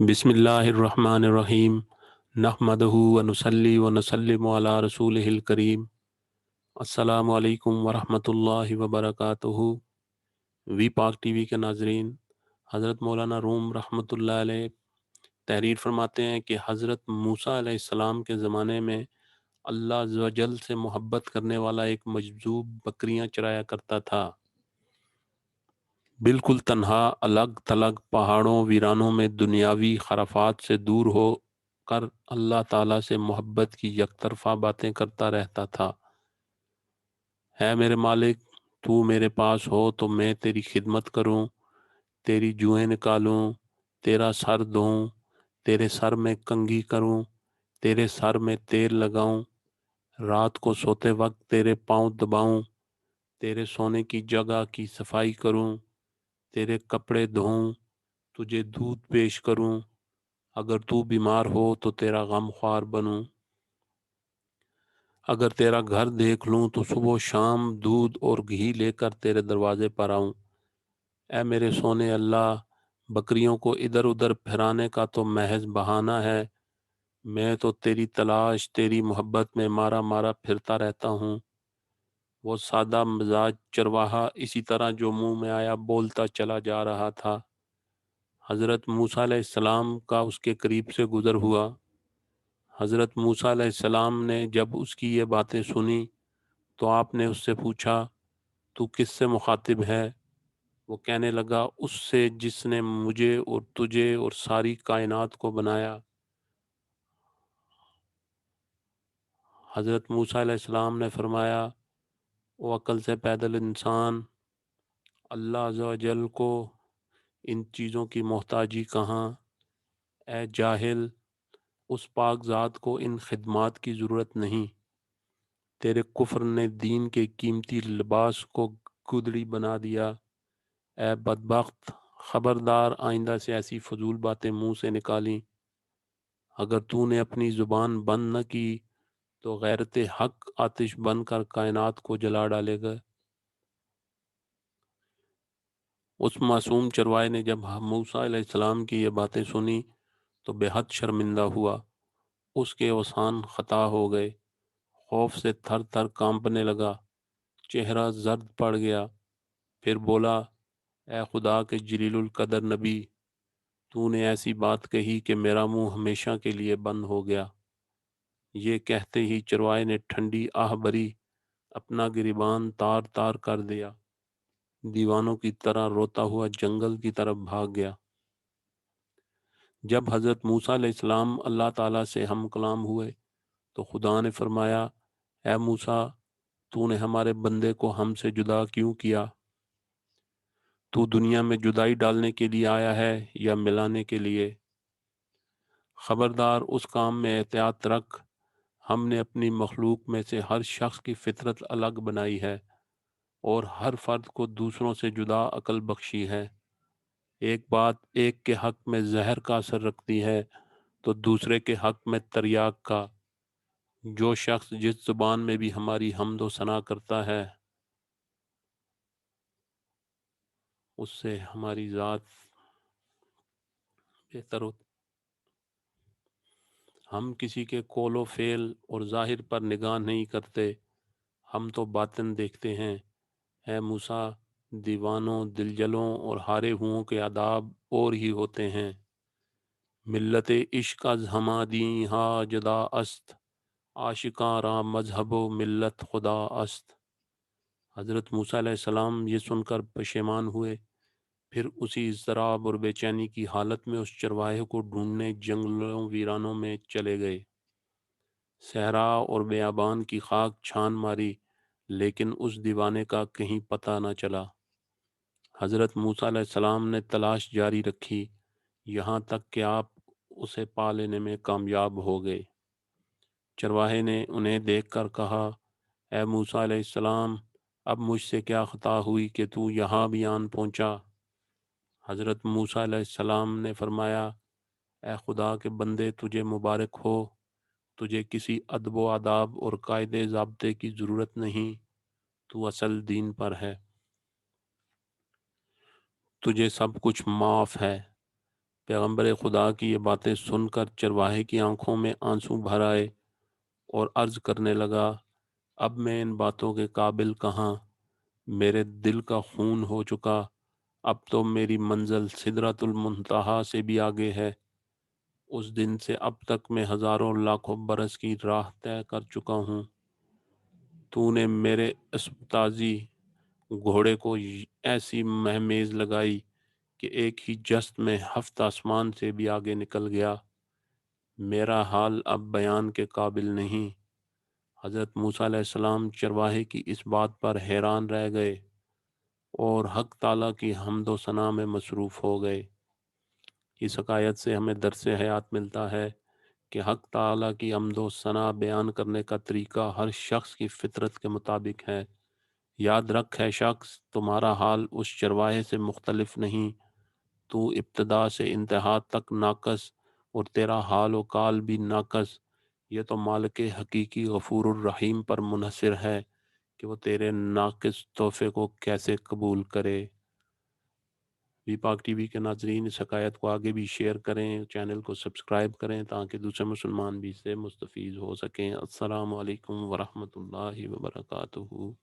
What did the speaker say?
बिस्मिल्लाहिर्रहमानिर्रहीम नहमदहु व नुसल्ली व नसल्लिमु अला रसूलिहिल करीम। अस्सलामु अलैकुम व रहमतुल्लाहि व बरकातुहू। वी पाक टीवी के नाजरीन, हज़रत मौलाना रूम रहमतुल्लाह अलैह तहरीर फरमाते हैं कि हज़रत मूसा अलैहिस्सलाम के ज़माने में अल्लाह अज़्ज़ व जल से मोहब्बत करने वाला एक मजजूब बकरियां चराया करता था। बिल्कुल तन्हा अलग थलग पहाड़ों वीरानों में दुनियावी खराफात से दूर हो कर अल्लाह ताला से मोहब्बत की यकतरफा बातें करता रहता था। है मेरे मालिक, तू मेरे पास हो तो मैं तेरी खिदमत करूं, तेरी जुएं निकालूं, तेरा सर धोऊं, तेरे सर में कंघी करूं, तेरे सर में तेल लगाऊं, रात को सोते वक्त तेरे पांव दबाऊं, तेरे सोने की जगह की सफाई करूं, तेरे कपड़े धोऊं, तुझे दूध पेश करूं, अगर तू बीमार हो तो तेरा गमख्वार बनूं, अगर तेरा घर देख लूं तो सुबह शाम दूध और घी लेकर तेरे दरवाजे पर आऊं। ऐ मेरे सोने अल्लाह, बकरियों को इधर उधर फिराने का तो महज बहाना है। मैं तो तेरी तलाश, तेरी मोहब्बत में मारा मारा फिरता रहता हूँ। वो सादा मिजाज चरवाहा इसी तरह जो मुंह में आया बोलता चला जा रहा था। हज़रत मूसा अलैहिस्सलाम का उसके करीब से गुजर हुआ। हज़रत मूसा अलैहिस्सलाम ने जब उसकी ये बातें सुनी तो आपने उससे पूछा, तू किससे मुखातिब है? वो कहने लगा, उससे जिसने मुझे और तुझे और सारी कायनात को बनाया। हज़रत मूसा अलैहिस्सलाम ने फरमाया, ओ अक्ल से पैदल इंसान, अल्लाह अज़्ज़ व जल को इन चीज़ों की मोहताजी कहाँ? ए जाहिल, उस पाक ज़ात को इन खिदमात की ज़रूरत नहीं। तेरे कुफ्र ने दीन के कीमती लिबास को गुदड़ी बना दिया। ए बदबख्त, खबरदार आइंदा से ऐसी फजूल बातें मुंह से निकाली। अगर तूने अपनी ज़ुबान बंद न की तो गैरत हक आतिश बनकर कायनात को जला डालेगा। उस मासूम चरवाहे ने जब मूसा अलैहिस्सलाम की ये बातें सुनी तो बेहद शर्मिंदा हुआ। उसके अवसान ख़ता हो गए। खौफ से थर थर कांपने लगा, चेहरा जर्द पड़ गया। फिर बोला, ए खुदा के जलीलुल कदर नबी, तूने ऐसी बात कही कि मेरा मुंह हमेशा के लिए बंद हो गया। ये कहते ही चरवाहे ने ठंडी आह भरी अपना गिरिबान तार तार कर दिया। दीवानों की तरह रोता हुआ जंगल की तरफ भाग गया। जब हज़रत मूसा अलैहिस्सलाम अल्लाह ताला से हम कलाम हुए तो खुदा ने फरमाया, ए मूसा, तूने हमारे बंदे को हमसे जुदा क्यों किया? तू दुनिया में जुदाई डालने के लिए आया है या मिलाने के लिए? खबरदार, उस काम में एहतियात रख। हमने अपनी मखलूक में से हर शख्स की फितरत अलग बनाई है और हर फर्द को दूसरों से जुदा अकल बख्शी है। एक बात एक के हक में जहर का असर रखती है तो दूसरे के हक में तरियाक का। जो शख्स जिस जुबान में भी हमारी हम्दो सना करता है उससे हमारी ज़ात बेहतर होती। हम किसी के कौलो फेल और ज़ाहिर पर निगाह नहीं करते, हम तो बातिन देखते हैं। है मूसा, दीवानों, दिलजलों और हारे हुओं के आदाब और ही होते हैं। मिल्लत इश्क अज हमा दी हा जदा अस्त, आशिकां रा मजहबो मिल्लत खुदा अस्त। हज़रत मूसा अलैहिस्सलाम ये सुनकर पशेमान हुए। फिर उसी इज़्तिराब और बेचैनी की हालत में उस चरवाहे को ढूंढने जंगलों वीरानों में चले गए। सहरा और बेयाबान की खाक छान मारी, लेकिन उस दीवाने का कहीं पता न चला। हज़रत मूसा अलैहिस्सलाम ने तलाश जारी रखी, यहाँ तक कि आप उसे पा लेने में कामयाब हो गए। चरवाहे ने उन्हें देखकर कहा, ए मूसा अलैहिस्सलाम, अब मुझसे क्या खता हुई कि तू यहाँ भी आन पहुँचा? हज़रत मूसा अलैहिस्सलाम ने फरमाया, ए खुदा के बंदे, तुझे मुबारक हो। तुझे किसी अदब व आदाब और कायदे ज़ाब्ते की ज़रूरत नहीं। तू असल दीन पर है, तुझे सब कुछ माफ़ है। पैगंबर खुदा की ये बातें सुनकर चरवाहे की आंखों में आंसू भर आए और अर्ज करने लगा, अब मैं इन बातों के काबिल कहाँ, मेरे दिल का खून हो चुका, अब तो मेरी मंजिल सिदरतुल मुंतहा से भी आगे है। उस दिन से अब तक मैं हज़ारों लाखों बरस की राह तय कर चुका हूँ। तूने मेरे अस्पताजी घोड़े को ऐसी महमेज लगाई कि एक ही जस्त में हफ्त आसमान से भी आगे निकल गया। मेरा हाल अब बयान के काबिल नहीं। हज़रत मूसा अलैहिस्सलाम चरवाहे की इस बात पर हैरान रह गए और हक ताला की हम्दो सना में मसरूफ़ हो गए। इस हकायत से हमें दर्स हयात मिलता है कि हक ताला की हम्दो सना बयान करने का तरीका हर शख्स की फितरत के मुताबिक है। याद रख है शख्स, तुम्हारा हाल उस चरवाहे से मुख्तलिफ नहीं। तू इब्तदा से इंतहा तक नाकस और तेरा हाल व काल भी नाकस। ये तो मालिक हकीकी गफूरुर रहीम पर मुनहसर है कि वो तेरे नाकिस तोहफे को कैसे कबूल करे। वी पाक टीवी के नाजरीन, इस हकायत को आगे भी शेयर करें, चैनल को सब्सक्राइब करें ताकि दूसरे मुसलमान भी इससे मुस्तफ़ीज़ हो सकें। अस्सलामु अलैकुम वरहमतुल्लाहि वबरकातुहू।